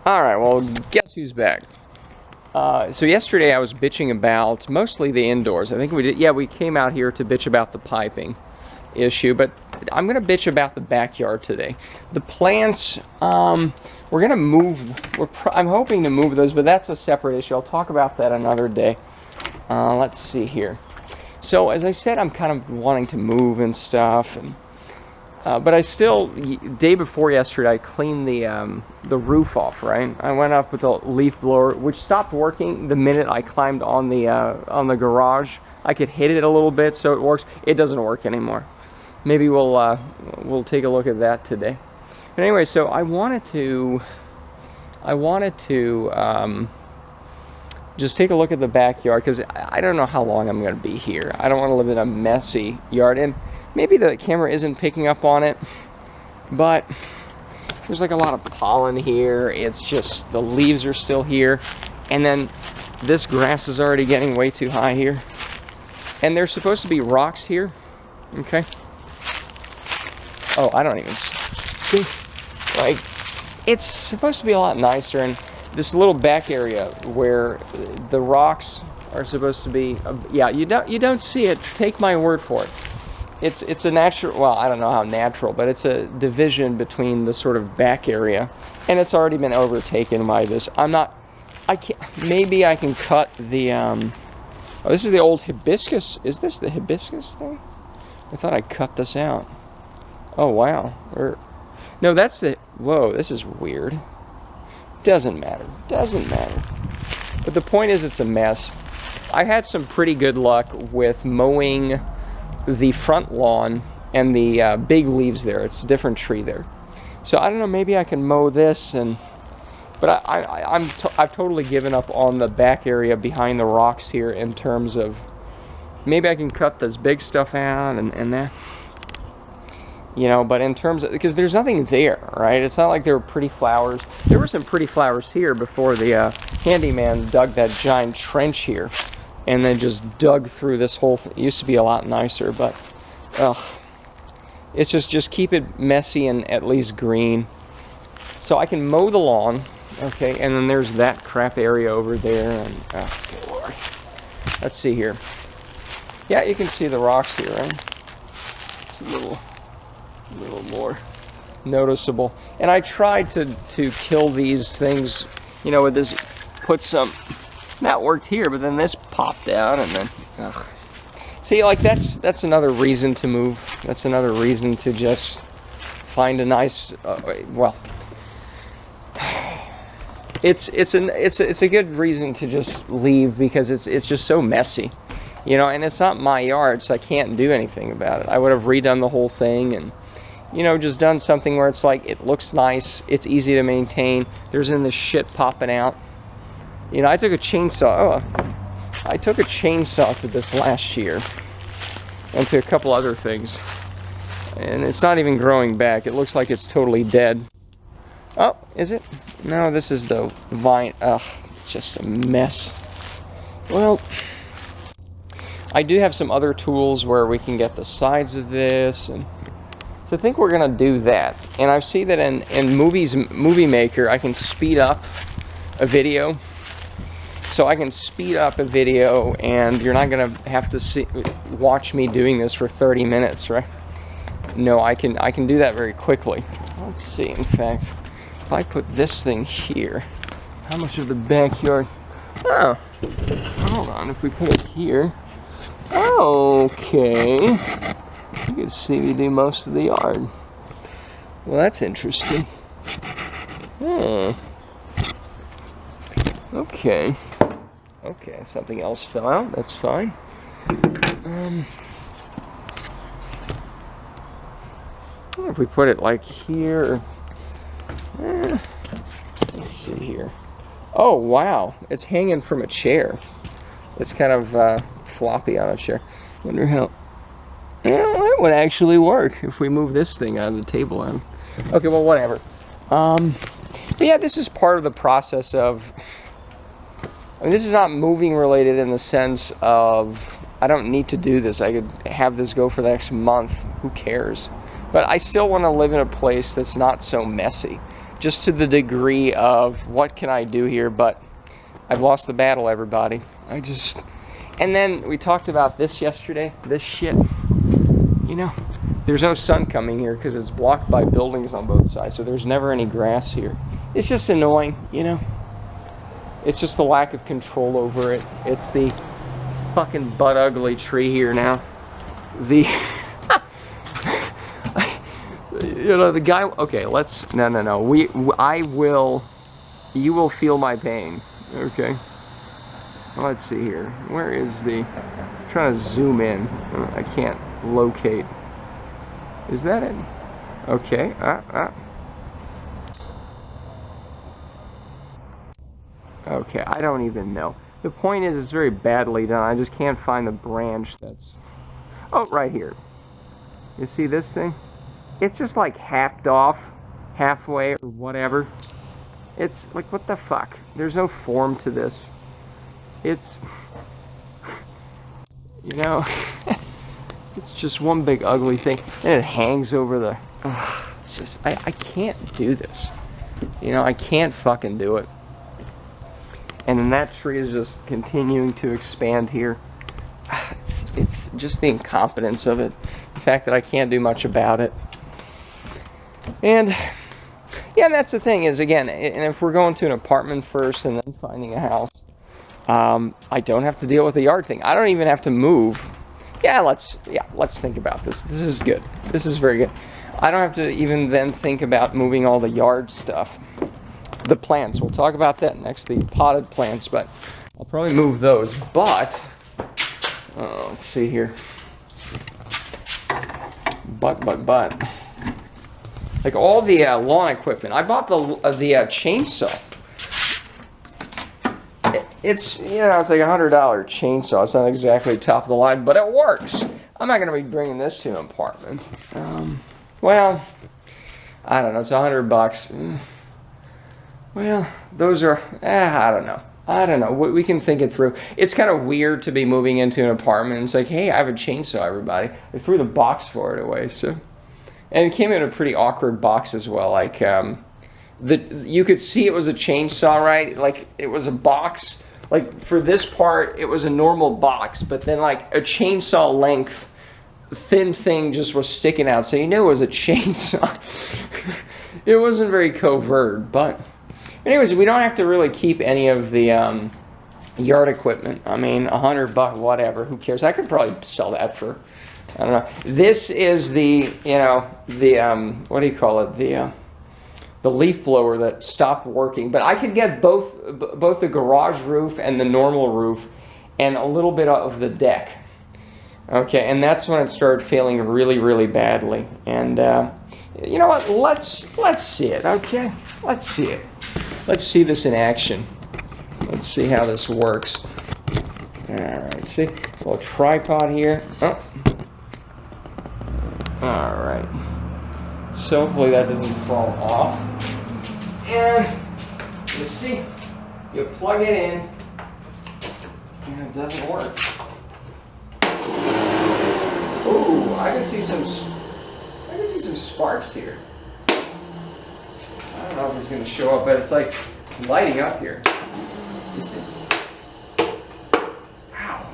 Alright, well, guess who's back? So yesterday I was bitching about mostly the indoors. I think we came out here to bitch about the piping issue, but I'm going to bitch about the backyard today. The plants, we're going to move, I'm hoping to move those, but that's a separate issue. I'll talk about that another day. Let's see here. So as I said, I'm kind of wanting to move and stuff, and but I still, day before yesterday, I cleaned the roof off, right? I went up with a leaf blower, which stopped working the minute I climbed on the garage. I could hit it a little bit, so it works. It doesn't work anymore. Maybe we'll take a look at that today. But anyway, so I wanted to just take a look at the backyard, because I don't know how long I'm going to be here. I don't want to live in a messy yard, and maybe the camera isn't picking up on it, but there's like a lot of pollen here. It's just the leaves are still here, and then this grass is already getting way too high here, and there's supposed to be rocks here. Okay. Oh, I don't even see. Like, it's supposed to be a lot nicer, and this little back area where the rocks are supposed to be, yeah, you don't see it. Take my word for it. It's a natural, well, I don't know how natural, but it's a division between the sort of back area, and it's already been overtaken by this. Maybe I can cut the, oh, this is the old hibiscus. Is this the hibiscus thing? I thought I cut this out. Oh, wow. No, that's the, whoa, this is weird. Doesn't matter. But the point is, it's a mess. I had some pretty good luck with mowing the front lawn and the big leaves there. It's a different tree there. So I don't know, maybe I can mow this, but I've totally given up on the back area behind the rocks here in terms of, maybe I can cut this big stuff out and that. You know, but in terms of, because there's nothing there, right? It's not like there were pretty flowers. There were some pretty flowers here before the handyman dug that giant trench here, and then just dug through this whole thing. It used to be a lot nicer, but it's just keep it messy and at least green. So I can mow the lawn, okay, and then there's that crap area over there, and oh, good Lord. Let's see here. Yeah, you can see the rocks here, right? It's a little more noticeable. And I tried to kill these things, you know, with this, put some, that worked here, but then this popped out, and then, ugh. See, like, that's another reason to move. That's another reason to just find a nice, well, it's a good reason to just leave, because it's just so messy, you know, and it's not my yard, so I can't do anything about it. I would have redone the whole thing, and, you know, just done something where it's like, it looks nice, it's easy to maintain, there's in this shit popping out. You know, I took a chainsaw to this last year, and to a couple other things, and it's not even growing back. It looks like it's totally dead. Oh, is it? No, this is the vine. Ugh, it's just a mess. Well, I do have some other tools where we can get the sides of this, and so I think we're gonna do that. And I see that in Movie Maker, I can speed up a video. So I can speed up a video, and you're not gonna have to watch me doing this for 30 minutes, right? No, I can do that very quickly. Let's see, in fact, if I put this thing here, how much of the backyard? Oh, hold on, if we put it here, okay. You can see me do most of the yard. Well, that's interesting. Okay. Okay, something else fell out. That's fine. If we put it like here. Let's see here. Oh, wow. It's hanging from a chair. It's kind of floppy on a chair. Wonder how... Yeah, that would actually work if we move this thing out of the table. Okay, well, whatever. But yeah, this is part of the process of... I mean, this is not moving related in the sense of, I don't need to do this. I could have this go for the next month. Who cares? But I still want to live in a place that's not so messy. just to the degree of what can I do here, but I've lost the battle, everybody. And then we talked about this yesterday, this shit. You know, there's no sun coming here because it's blocked by buildings on both sides, so there's never any grass here. It's just annoying, you know. It's just the lack of control over it. It's the fucking butt ugly tree here now. The you know, the guy, okay, let's, no, you will feel my pain, okay? Let's see here, where is the, I'm trying to zoom in, I can't locate, is that it? Okay, okay, I don't even know. The point is, it's very badly done, I just can't find the branch that's, oh, right here. You see this thing? It's just like hacked off halfway or whatever. It's like, what the fuck? There's no form to this. It's, you know, it's just one big ugly thing. And it hangs over the, it's just, I can't do this. You know, I can't fucking do it. And then that tree is just continuing to expand here. It's just the incompetence of it. The fact that I can't do much about it. And yeah, and that's the thing is, again, and if we're going to an apartment first and then finding a house, I don't have to deal with the yard thing. I don't even have to move. Yeah, let's think about this. This is good. This is very good. I don't have to even then think about moving all the yard stuff. The plants, we'll talk about that next, the potted plants, but I'll probably move those. But let's see here. But like all the lawn equipment, I bought the chainsaw. It's, you know, it's like $100 chainsaw. It's not exactly top of the line, but it works. I'm not going to be bringing this to an apartment. Well, I don't know. It's $100. Well, those are, I don't know. We can think it through. It's kind of weird to be moving into an apartment. It's like, hey, I have a chainsaw, everybody. I threw the box for it away, so. And it came in a pretty awkward box as well. Like, you could see it was a chainsaw, right? Like, it was a box. Like, for this part, it was a normal box, but then, like, a chainsaw length thin thing just was sticking out, so you knew it was a chainsaw. It wasn't very covert, but anyways, we don't have to really keep any of the yard equipment. I mean, $100, whatever, who cares? I could probably sell that for, I don't know. This is the, you know, the, what do you call it? The leaf blower that stopped working. But I could get both the garage roof and the normal roof and a little bit of the deck. Okay, and that's when it started failing really, really badly. And you know what? Let's see it, okay? Let's see it. Let's see this in action. Let's see how this works. All right, see? A little tripod here. Oh. All right. So hopefully that doesn't fall off. And you see, you plug it in, and it doesn't work. Ooh, I can see some sparks here. I don't know if it's going to show up, but it's like it's lighting up here. You see? Wow.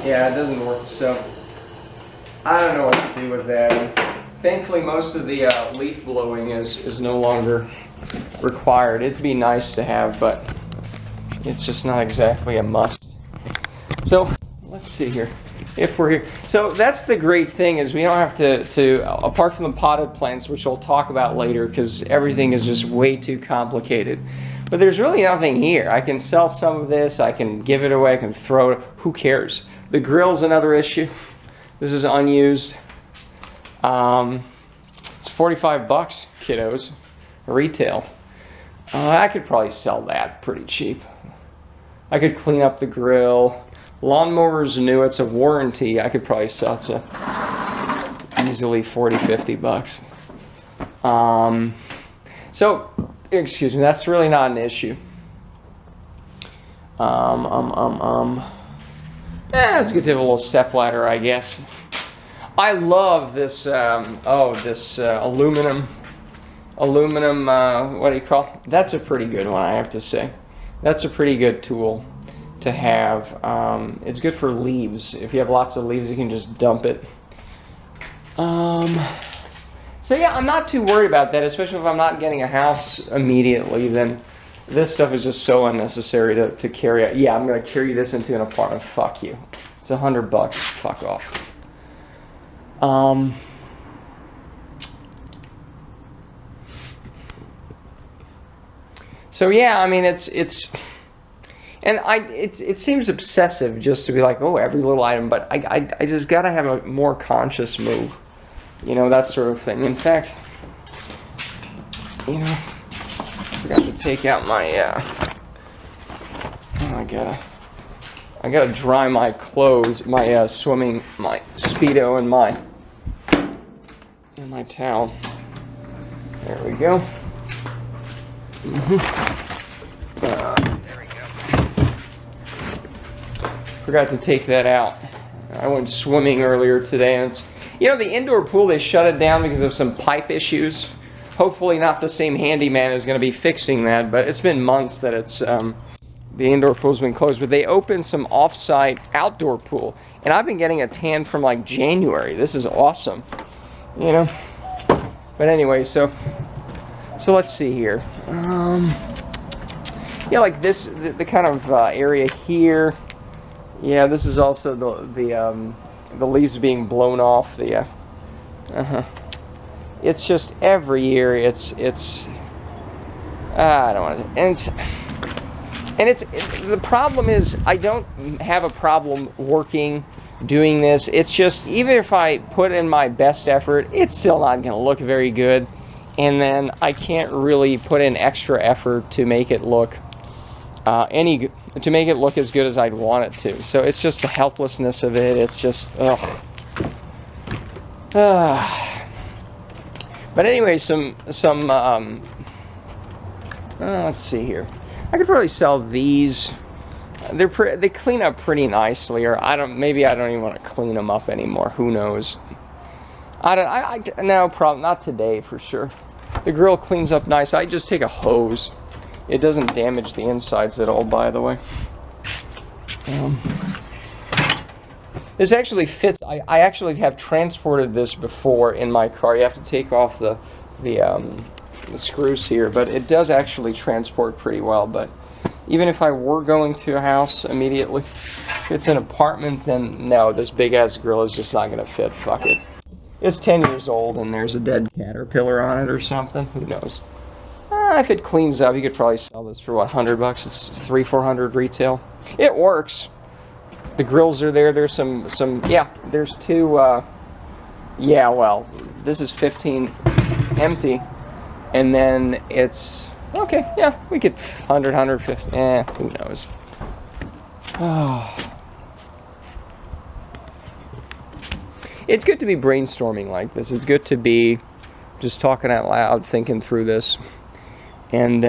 Yeah, it doesn't work, so I don't know what to do with that. And thankfully, most of the leaf blowing is no longer required. It'd be nice to have, but it's just not exactly a must. So let's see here. If we're here, so that's the great thing is we don't have to apart from the potted plants, which we'll talk about later, because everything is just way too complicated. But there's really nothing here. I can sell some of this. I can give it away. I can throw it. Who cares? The grill's another issue. This is unused. It's $45, kiddos, retail. I could probably sell that pretty cheap. I could clean up the grill. Lawnmower's new, it's a warranty. I could probably sell it to easily $40, $50. So Excuse me, that's really not an issue. Let's get to a little step ladder, I guess. I love this, aluminum, what do you call it? That's a pretty good one, I have to say. That's a pretty good tool to have. It's good for leaves. If you have lots of leaves, you can just dump it. So yeah, I'm not too worried about that, especially if I'm not getting a house immediately. Then this stuff is just so unnecessary to carry out. Yeah, I'm gonna carry this into an apartment. Fuck you. It's $100. Fuck off. So yeah, I mean it seems obsessive just to be like, oh, every little item, but I just gotta have a more conscious move, you know, that sort of thing. In fact, you know, I forgot to take out my I gotta dry my clothes, my swimming, my Speedo, and my towel. There we go. There we go. Forgot to take that out. I went swimming earlier today, and it's, you know, the indoor pool, they shut it down because of some pipe issues. Hopefully not the same handyman is going to be fixing that, but it's been months that it's the indoor pool's been closed. But they opened some off-site outdoor pool, and I've been getting a tan from like January. This is awesome, you know. But anyway, so let's see here. Yeah, like this, the kind of area here. Yeah, this is also the leaves being blown off. The it's just every year. It's I don't want to. And it's the problem is I don't have a problem working, doing this. It's just even if I put in my best effort, it's still not going to look very good. And then I can't really put in extra effort to make it look to make it look as good as I'd want it to. So it's just the helplessness of it. It's just ugh. But anyway, let's see here. I could probably sell these. They clean up pretty nicely, or maybe I don't even want to clean them up anymore. Who knows? No problem. Not today for sure. The grill cleans up nice. I just take a hose. It doesn't damage the insides at all, by the way. This actually fits. I actually have transported this before in my car. You have to take off the screws here, but it does actually transport pretty well. But even if I were going to a house immediately, if it's an apartment, then no, this big ass grill is just not gonna fit. Fuck it. It's 10 years old and there's a dead caterpillar on it or something. Who knows? If it cleans up, you could probably sell this for what, $100? It's $300-400 retail. It works. The grills are there. There's some. Yeah, there's two. Yeah, well, this is 15 empty, and then it's okay. Yeah, we could 100, 150. Who knows? Oh. It's good to be brainstorming like this. It's good to be just talking out loud, thinking through this. And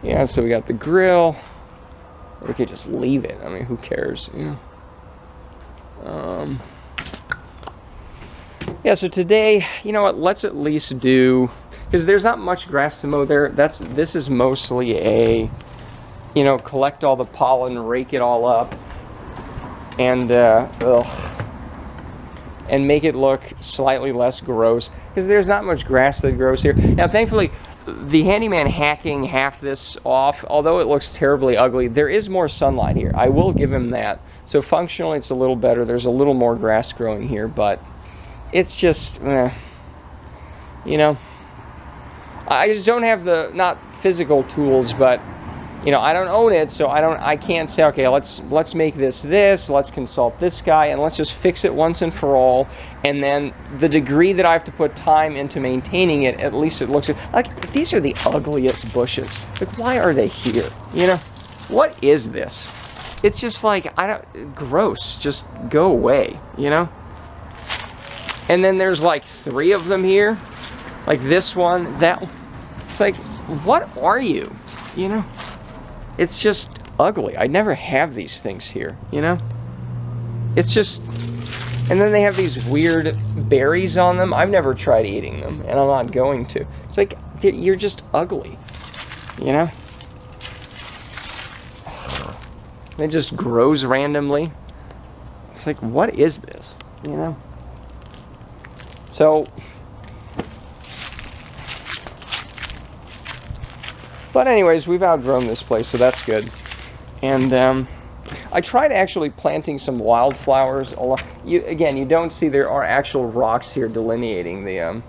yeah, so we got the grill. We could just leave it. I mean, who cares? You know? Yeah, so today, you know what? Let's at least do, because there's not much grass to mow there. This is mostly a, you know, collect all the pollen, rake it all up, and make it look slightly less gross, because there's not much grass that grows here. Now, thankfully, the handyman hacking half this off, although it looks terribly ugly, there is more sunlight here. I will give him that. So functionally, it's a little better. There's a little more grass growing here, but it's just, you know, I just don't have the, not physical tools, but, you know, I don't own it, so I can't say, okay, let's make this, let's consult this guy, and let's just fix it once and for all. And then the degree that I have to put time into maintaining it, at least it looks like these are the ugliest bushes. Like, why are they here? You know, what is this? It's just like, gross. Just go away, you know? And then there's like 3 of them here. Like this one, that, it's like, what are you? You know? It's just ugly. I never have these things here, you know? It's just... And then they have these weird berries on them. I've never tried eating them, and I'm not going to. It's like, you're just ugly, you know? It just grows randomly. It's like, what is this, you know? So... But anyways, we've outgrown this place, so that's good. And I tried actually planting some wildflowers. Again, you don't see there are actual rocks here delineating the... And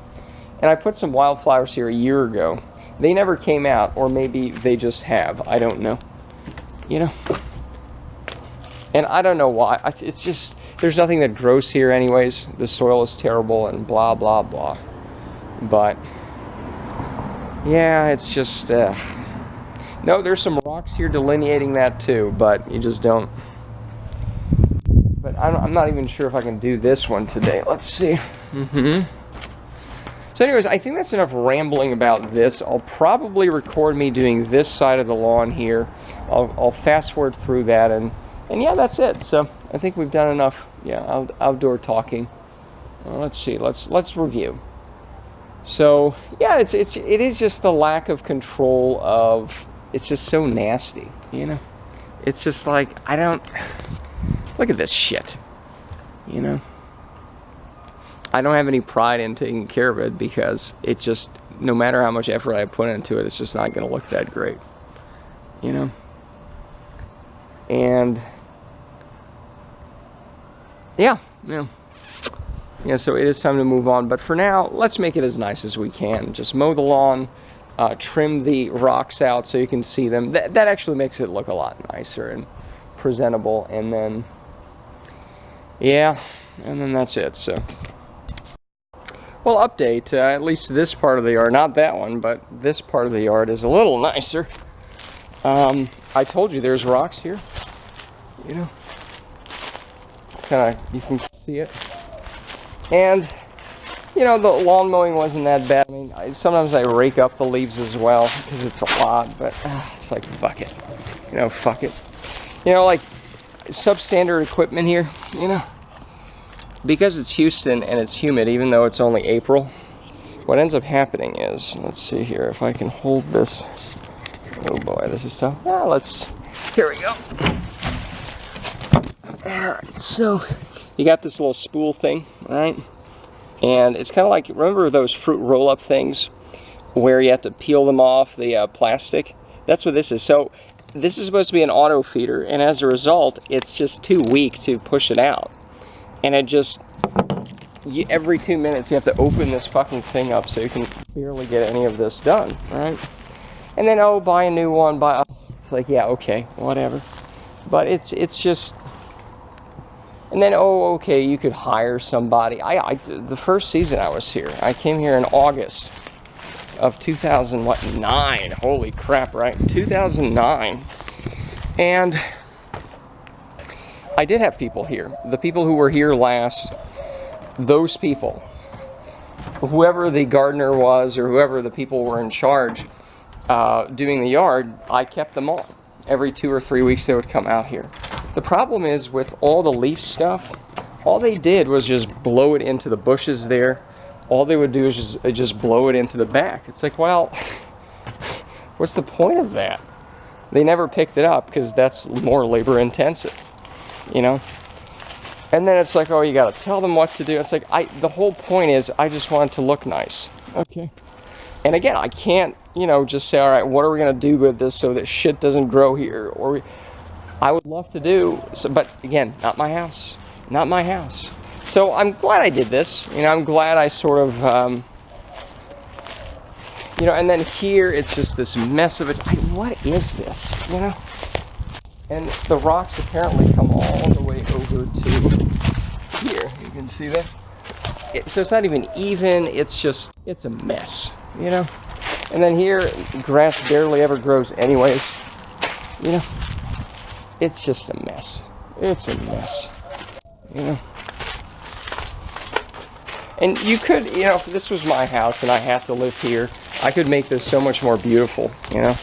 I put some wildflowers here a year ago. They never came out, or maybe they just have. I don't know. You know? And I don't know why. It's just... There's nothing that grows here anyways. The soil is terrible and blah, blah, blah. But... Yeah, it's just... No, there's some rocks here delineating that too, but you just don't. But I'm not even sure if I can do this one today. Let's see. So anyways, I think that's enough rambling about this. I'll probably record me doing this side of the lawn here. I'll fast forward through that, and yeah, that's it. So I think we've done enough, yeah, outdoor talking. Let's see. Let's review. So yeah, it is just the lack of control of. It's just so nasty, you know? It's just like, I don't... Look at this shit, you know? I don't have any pride in taking care of it because it just, no matter how much effort I put into it, it's just not going to look that great, you know? And... Yeah, so it is time to move on. But for now, let's make it as nice as we can. Just mow the lawn. Trim the rocks out so you can see them. That actually makes it look a lot nicer and presentable. And then, yeah, and then that's it. So, well, update. At least this part of the yard, not that one, but this part of the yard is a little nicer. I told you there's rocks here. You know, it's kind of, you can see it. And you know, the lawn mowing wasn't that bad. I mean, sometimes I rake up the leaves as well, because it's a lot, but it's like, fuck it. You know, fuck it. You know, like, substandard equipment here, you know. Because it's Houston and it's humid, even though it's only April, what ends up happening is, let's see here, if I can hold this. Oh boy, this is tough. Here we go. Alright, so, you got this little spool thing, right? And it's kind of like, remember those fruit roll-up things where you have to peel them off the plastic? That's what this is. So this is supposed to be an auto feeder, and as a result, it's just too weak to push it out. And it just, every 2 minutes you have to open this fucking thing up so you can barely get any of this done, right? And then, oh, buy a new one, it's like, yeah, okay, whatever. But it's just... And then, oh, okay, you could hire somebody. The first season I was here, I came here in August of 2009. Holy crap, right? 2009. And I did have people here. The people who were here last, those people, whoever the gardener was or whoever the people were in charge doing the yard, I kept them on. Every 2 or 3 weeks they would come out here. The problem is with all the leaf stuff, all they did was just blow it into the bushes there. All they would do is just blow it into the back. It's like, well, what's the point of that? They never picked it up because that's more labor intensive, you know? And then it's like, oh, you gotta tell them what to do. It's like, the whole point is I just want it to look nice. Okay. And again, I can't, you know, just say, all right, what are we gonna do with this so that shit doesn't grow here? Or I would love to do, but again, not my house. Not my house. So I'm glad I did this. You know, I'm glad I sort of, you know, and then here it's just this mess of it. What is this, you know? And the rocks apparently come all the way over to here. You can see that. So it's not even even, it's a mess, you know? And then here, grass barely ever grows anyways, you know? It's just a mess. It's a mess, you know? And you could, you know, if this was my house and I had to live here, I could make this so much more beautiful, you know?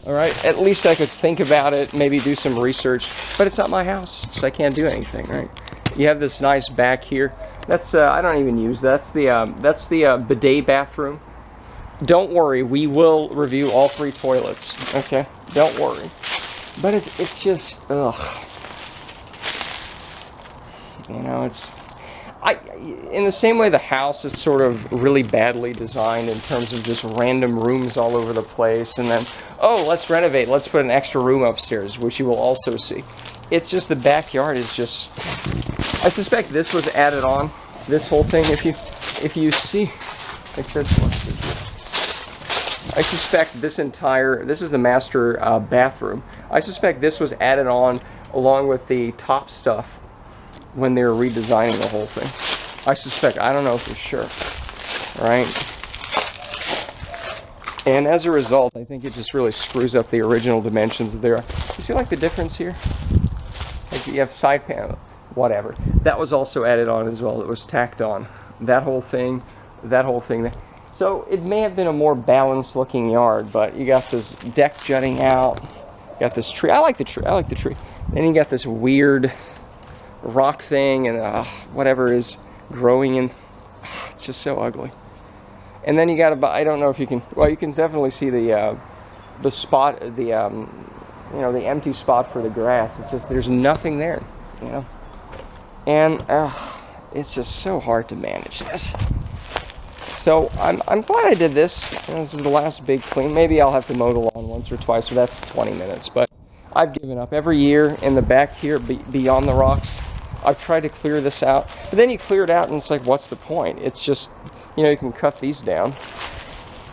All right, at least I could think about it, maybe do some research, but it's not my house, so I can't do anything, right? You have this nice back here. That's, I don't even use that. That's the bidet bathroom. Don't worry, we will review all 3 toilets, okay? Don't worry. But it's just, ugh. You know, in the same way the house is sort of really badly designed in terms of just random rooms all over the place, and then, oh, let's renovate, let's put an extra room upstairs, which you will also see. It's just the backyard is just, I suspect this was added on, this whole thing, if you see, like this one. I suspect this is the master bathroom. I suspect this was added on along with the top stuff when they were redesigning the whole thing. I suspect, I don't know for sure, right? And as a result, I think it just really screws up the original dimensions there. You see like the difference here? Like you have side panel, whatever. That was also added on as well. It was tacked on. That whole thing there. So it may have been a more balanced looking yard, but you got this deck jutting out. You got this tree. I like the tree. Then you got this weird rock thing and whatever is growing in. It's just so ugly. And then you got about, I don't know if you can, well, you can definitely see the spot, the you know, the empty spot for the grass. It's just, there's nothing there, you know. And it's just so hard to manage this. So I'm glad I did this. This is the last big clean. Maybe I'll have to mow the lawn once or twice, so that's 20 minutes. But I've given up. Every year in the back here, beyond the rocks, I've tried to clear this out. But then you clear it out and it's like, what's the point? It's just, you know, you can cut these down.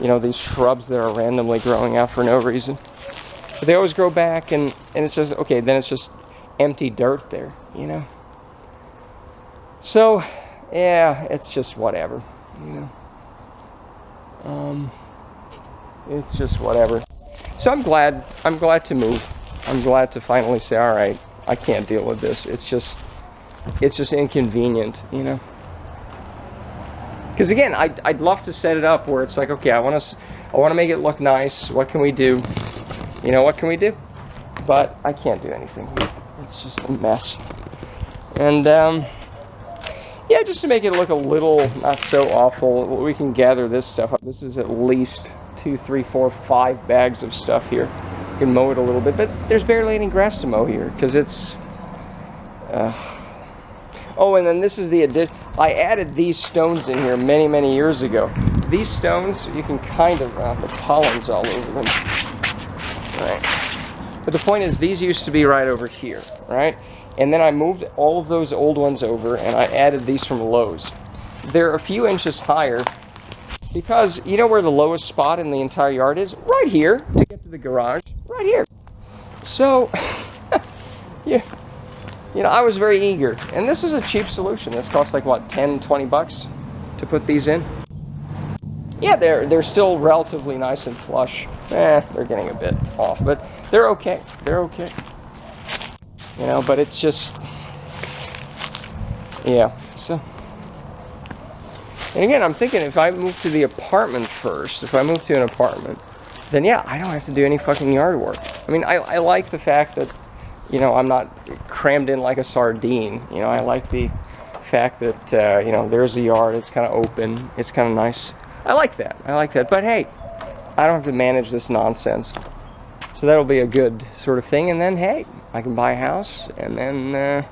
You know, these shrubs that are randomly growing out for no reason. But they always grow back and it's just, okay, then it's just empty dirt there, you know. So, yeah, it's just whatever, you know. It's just whatever. So I'm glad to move. I'm glad to finally say, all right, I can't deal with this. It's just inconvenient, you know. Because again, I'd love to set it up where it's like, okay, I want to make it look nice. What can we do? You know, what can we do? But I can't do anything. It's just a mess. And yeah, just to make it look a little not so awful, we can gather this stuff up. This is at least 2, 3, 4, 5 bags of stuff here. You can mow it a little bit, but there's barely any grass to mow here because it's. Oh, and then this is the addition. I added these stones in here many, many years ago. These stones, you can kind of the pollen's all over them. Right. But the point is, these used to be right over here, right? And then I moved all of those old ones over and I added these from Lowe's. They're a few inches higher because you know where the lowest spot in the entire yard is? Right here to get to the garage. Right here. So, yeah, you know, I was very eager. And this is a cheap solution. This costs like, what, 10, 20 bucks to put these in? Yeah, they're still relatively nice and flush. They're getting a bit off, but they're okay. They're okay. You know, but it's just, yeah, so. And again, I'm thinking if I move to the apartment first, if I move to an apartment, then yeah, I don't have to do any fucking yard work. I mean, I like the fact that, you know, I'm not crammed in like a sardine. You know, I like the fact that, you know, there's a yard, it's kind of open, it's kind of nice. I like that, but hey, I don't have to manage this nonsense. So that'll be a good sort of thing, and then hey, I can buy a house, and then,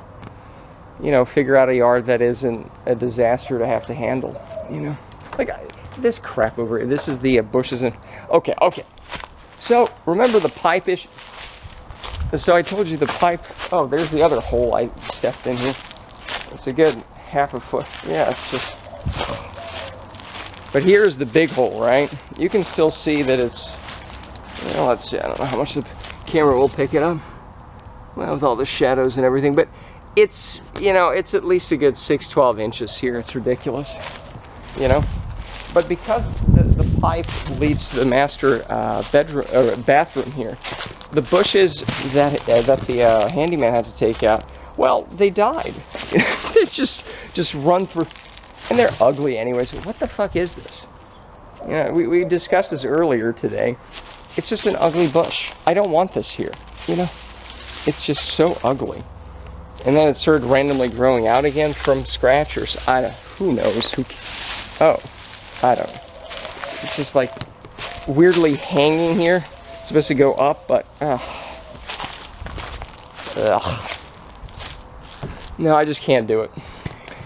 you know, figure out a yard that isn't a disaster to have to handle, you know. Like, this crap over here, this is the bushes and, okay. So, remember the pipe issue? So I told you the pipe, oh, there's the other hole I stepped in here. It's a good half a foot, yeah, it's just, but here's the big hole, right? You can still see that it's, well, let's see, I don't know how much the camera will pick it up. Well, with all the shadows and everything, but it's, you know, it's at least a good 6, 12 inches here. It's ridiculous, you know. But because the pipe leads to the master bedroom or bathroom here, the bushes that the handyman had to take out, well, they died. They just run through, and they're ugly anyways. What the fuck is this? You know, we discussed this earlier today. It's just an ugly bush. I don't want this here, you know? It's just so ugly. And then it started randomly growing out again from scratch, or who knows? I don't know. It's just like weirdly hanging here. It's supposed to go up, but ugh. No, I just can't do it.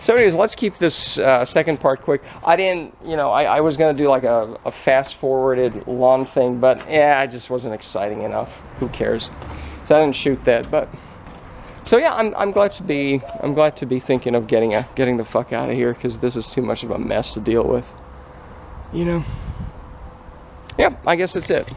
So anyways, let's keep this second part quick. I didn't, you know, I was going to do like a fast-forwarded lawn thing, but yeah, it just wasn't exciting enough. Who cares? So I didn't shoot that, but... So yeah, I'm glad to be thinking of getting the fuck out of here, because this is too much of a mess to deal with. You know? Yeah, I guess that's it.